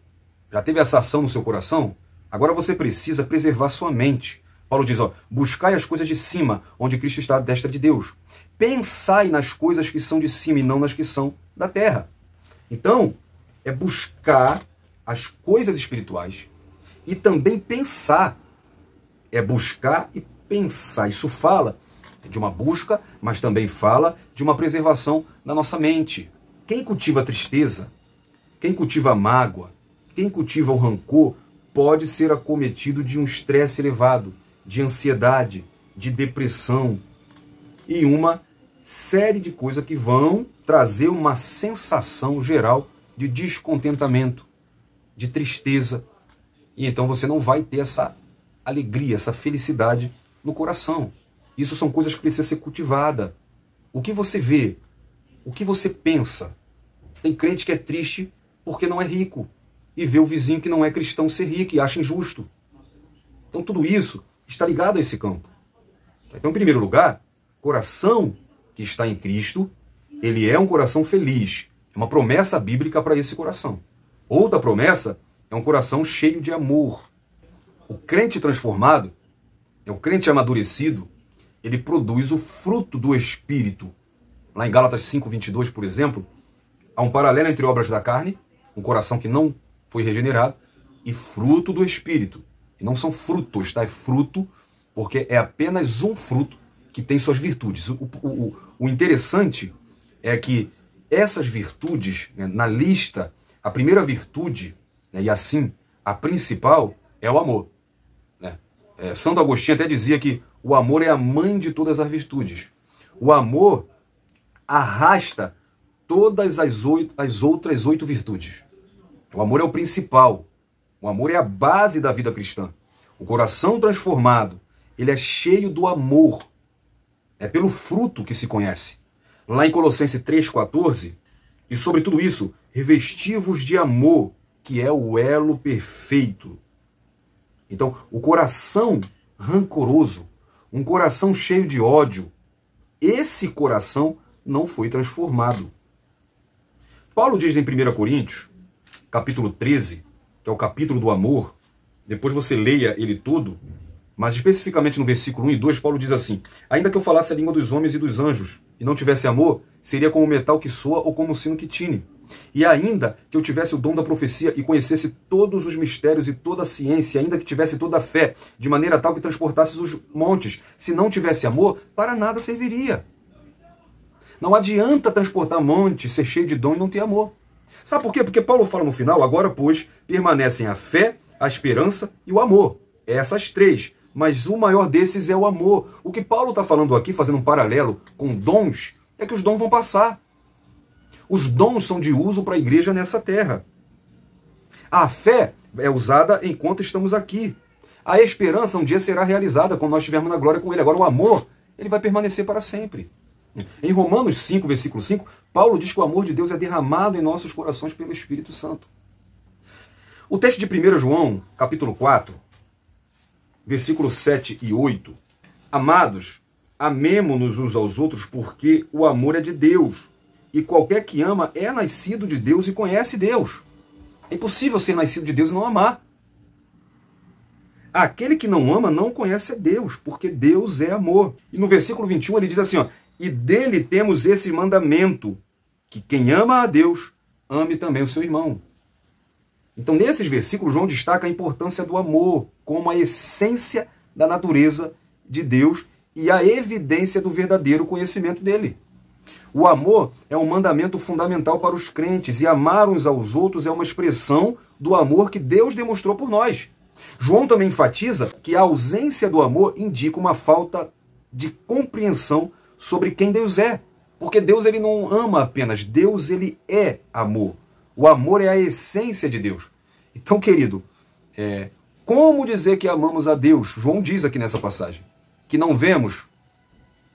já teve essa ação no seu coração, agora você precisa preservar sua mente. Paulo diz, buscai as coisas de cima, onde Cristo está à destra de Deus. Pensai nas coisas que são de cima e não nas que são da terra. Então, é buscar as coisas espirituais e também pensar. É buscar e pensar. Isso fala de uma busca, mas também fala de uma preservação da nossa mente. Quem cultiva a tristeza, quem cultiva a mágoa, quem cultiva o rancor, pode ser acometido de um estresse elevado, de ansiedade, de depressão e uma série de coisas que vão trazer uma sensação geral de descontentamento, de tristeza. E então você não vai ter essa alegria, essa felicidade no coração. Isso são coisas que precisam ser cultivadas. O que você vê, o que você pensa. Tem crente que é triste porque não é rico e vê o vizinho que não é cristão ser rico e acha injusto. Então tudo isso está ligado a esse campo. Então, em primeiro lugar, coração que está em Cristo, ele é um coração feliz. É uma promessa bíblica para esse coração. Outra promessa é um coração cheio de amor. O crente transformado, o crente amadurecido, ele produz o fruto do Espírito. Lá em Gálatas 5:22, por exemplo, há um paralelo entre obras da carne, um coração que não foi regenerado, e fruto do Espírito. E não são frutos, tá? É fruto, porque é apenas um fruto que tem suas virtudes. O interessante é que essas virtudes, né, na lista, a primeira virtude, né, e assim, a principal, é o amor. Né? Santo Agostinho até dizia que o amor é a mãe de todas as virtudes. O amor arrasta todas as outras 8 virtudes. O amor é o principal. O amor é a base da vida cristã. O coração transformado, ele é cheio do amor. É pelo fruto que se conhece. Lá em Colossenses 3,14, e sobre tudo isso, revesti-vos de amor, que é o elo perfeito. Então, o coração rancoroso, um coração cheio de ódio, esse coração não foi transformado. Paulo diz em 1 Coríntios, capítulo 13, que é o capítulo do amor, depois você leia ele todo, mas especificamente no versículo 1 e 2, Paulo diz assim: ainda que eu falasse a língua dos homens e dos anjos, e não tivesse amor, seria como o metal que soa ou como o sino que tine. E ainda que eu tivesse o dom da profecia e conhecesse todos os mistérios e toda a ciência, ainda que tivesse toda a fé, de maneira tal que transportasse os montes, se não tivesse amor, para nada serviria. Não adianta transportar montes, ser cheio de dom e não ter amor. Sabe por quê? Porque Paulo fala no final: agora, pois, permanecem a fé, a esperança e o amor. Essas três. Mas o maior desses é o amor. O que Paulo está falando aqui, fazendo um paralelo com dons, é que os dons vão passar. Os dons são de uso para a igreja nessa terra. A fé é usada enquanto estamos aqui. A esperança um dia será realizada quando nós estivermos na glória com ele. Agora o amor, ele vai permanecer para sempre. Em Romanos 5, versículo 5, Paulo diz que o amor de Deus é derramado em nossos corações pelo Espírito Santo. O texto de 1 João, capítulo 4, versículos 7 e 8. Amados, amemo-nos uns aos outros, porque o amor é de Deus. E qualquer que ama é nascido de Deus e conhece Deus. É impossível ser nascido de Deus e não amar. Aquele que não ama não conhece a Deus, porque Deus é amor. E no versículo 21 ele diz assim, ó: e dele temos esse mandamento, que quem ama a Deus, ame também o seu irmão. Então, nesses versículos, João destaca a importância do amor como a essência da natureza de Deus e a evidência do verdadeiro conhecimento dele. O amor é um mandamento fundamental para os crentes, e amar uns aos outros é uma expressão do amor que Deus demonstrou por nós. João também enfatiza que a ausência do amor indica uma falta de compreensão sobre quem Deus é. Porque Deus ele não ama apenas, Deus ele é amor. O amor é a essência de Deus. Então, querido, como dizer que amamos a Deus? João diz aqui nessa passagem que não vemos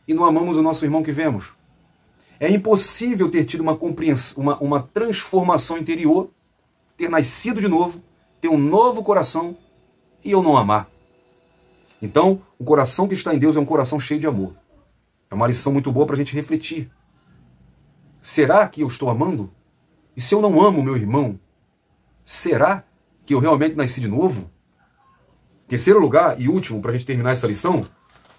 e não amamos o nosso irmão que vemos. É impossível ter tido uma compreensão, uma transformação interior, ter nascido de novo, ter um novo coração e eu não amar. Então, o coração que está em Deus é um coração cheio de amor. É uma lição muito boa para a gente refletir. Será que eu estou amando? E se eu não amo meu irmão, será que eu realmente nasci de novo? Terceiro lugar e último, para a gente terminar essa lição,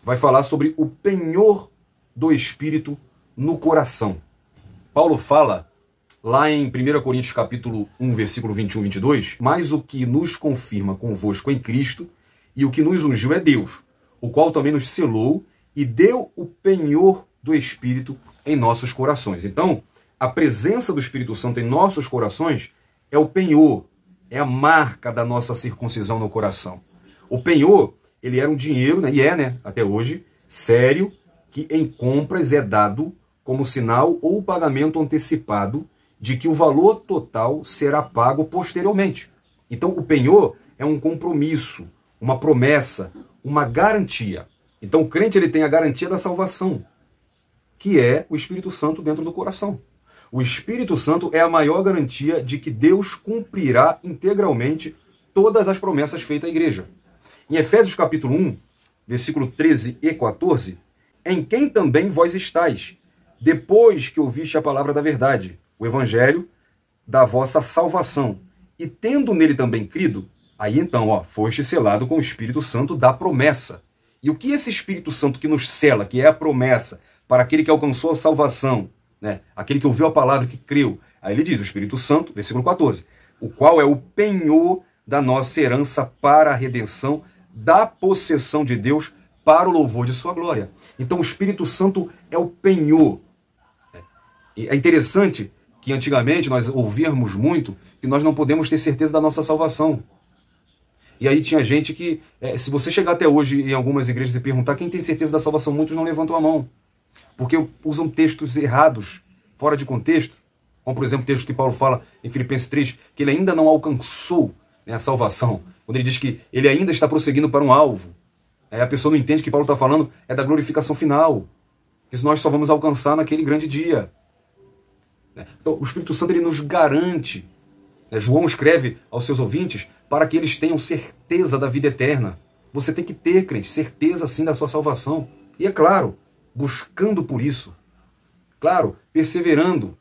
vai falar sobre o penhor do Espírito no coração. Paulo fala lá em 1 Coríntios capítulo 1, versículo 21 e 22, mas o que nos confirma convosco em Cristo e o que nos ungiu é Deus, o qual também nos selou e deu o penhor do Espírito em nossos corações. Então, a presença do Espírito Santo em nossos corações é o penhor, é a marca da nossa circuncisão no coração. O penhor, ele era um dinheiro, né, e é, até hoje, sério, que em compras é dado como sinal ou pagamento antecipado de que o valor total será pago posteriormente. Então, o penhor é um compromisso, uma promessa, uma garantia. Então, o crente ele tem a garantia da salvação, que é o Espírito Santo dentro do coração. O Espírito Santo é a maior garantia de que Deus cumprirá integralmente todas as promessas feitas à igreja. Em Efésios capítulo 1, versículo 13 e 14, em quem também vós estáis, depois que ouviste a palavra da verdade, o evangelho da vossa salvação, e tendo nele também crido, aí então, foste selado com o Espírito Santo da promessa. E o que esse Espírito Santo que nos sela, que é a promessa, para aquele que alcançou a salvação, né? Aquele que ouviu a palavra, que creu. Aí ele diz, o Espírito Santo, versículo 14, o qual é o penhor da nossa herança para a redenção da possessão de Deus para o louvor de sua glória. Então o Espírito Santo é o penhor. É interessante que antigamente nós ouvíamos muito que nós não podemos ter certeza da nossa salvação. E aí tinha gente que, se você chegar até hoje em algumas igrejas e perguntar quem tem certeza da salvação, muitos não levantam a mão. Porque usam textos errados, fora de contexto. Como, por exemplo, o texto que Paulo fala em Filipenses 3, que ele ainda não alcançou né, a salvação, quando ele diz que ele ainda está prosseguindo para um alvo, a pessoa não entende que Paulo está falando é da glorificação final, que nós só vamos alcançar naquele grande dia. Então, o Espírito Santo ele nos garante, João escreve aos seus ouvintes para que eles tenham certeza da vida eterna. Você tem que ter, crente, certeza sim da sua salvação. E é claro, buscando por isso. Claro, perseverando.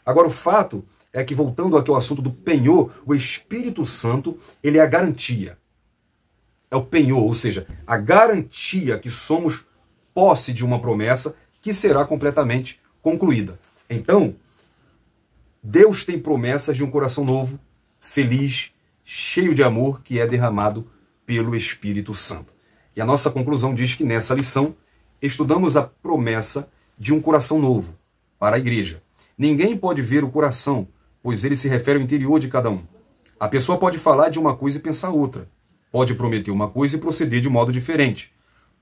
Agora, o fato é que, voltando aqui ao assunto do penhor, o Espírito Santo, ele é a garantia. É o penhor, ou seja, a garantia que somos posse de uma promessa que será completamente concluída. Então, Deus tem promessas de um coração novo, feliz, cheio de amor, que é derramado pelo Espírito Santo. E a nossa conclusão diz que nessa lição estudamos a promessa de um coração novo para a igreja. Ninguém pode ver o coração, pois ele se refere ao interior de cada um. A pessoa pode falar de uma coisa e pensar outra. Pode prometer uma coisa e proceder de modo diferente.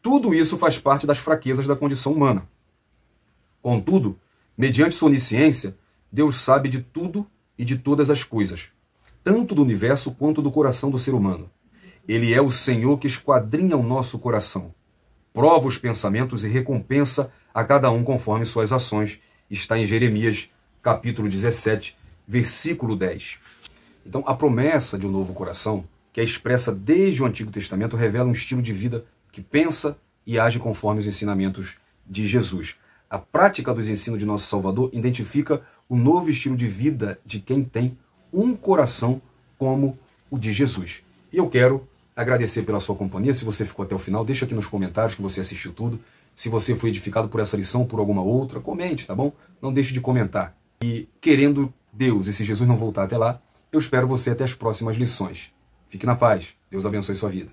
Tudo isso faz parte das fraquezas da condição humana. Contudo, mediante sua onisciência, Deus sabe de tudo e de todas as coisas, tanto do universo quanto do coração do ser humano. Ele é o Senhor que esquadrinha o nosso coração, prova os pensamentos e recompensa a cada um conforme suas ações. Está em Jeremias, capítulo 17, versículo 10. Então, a promessa de um novo coração, que é expressa desde o Antigo Testamento, revela um estilo de vida que pensa e age conforme os ensinamentos de Jesus. A prática dos ensinos de nosso Salvador identifica o novo estilo de vida de quem tem um coração como o de Jesus. E eu quero agradecer pela sua companhia. Se você ficou até o final, deixa aqui nos comentários que você assistiu tudo. Se você foi edificado por essa lição, por alguma outra, comente, tá bom? Não deixe de comentar. E querendo Deus, e se Jesus não voltar até lá, eu espero você até as próximas lições. Fique na paz. Deus abençoe sua vida.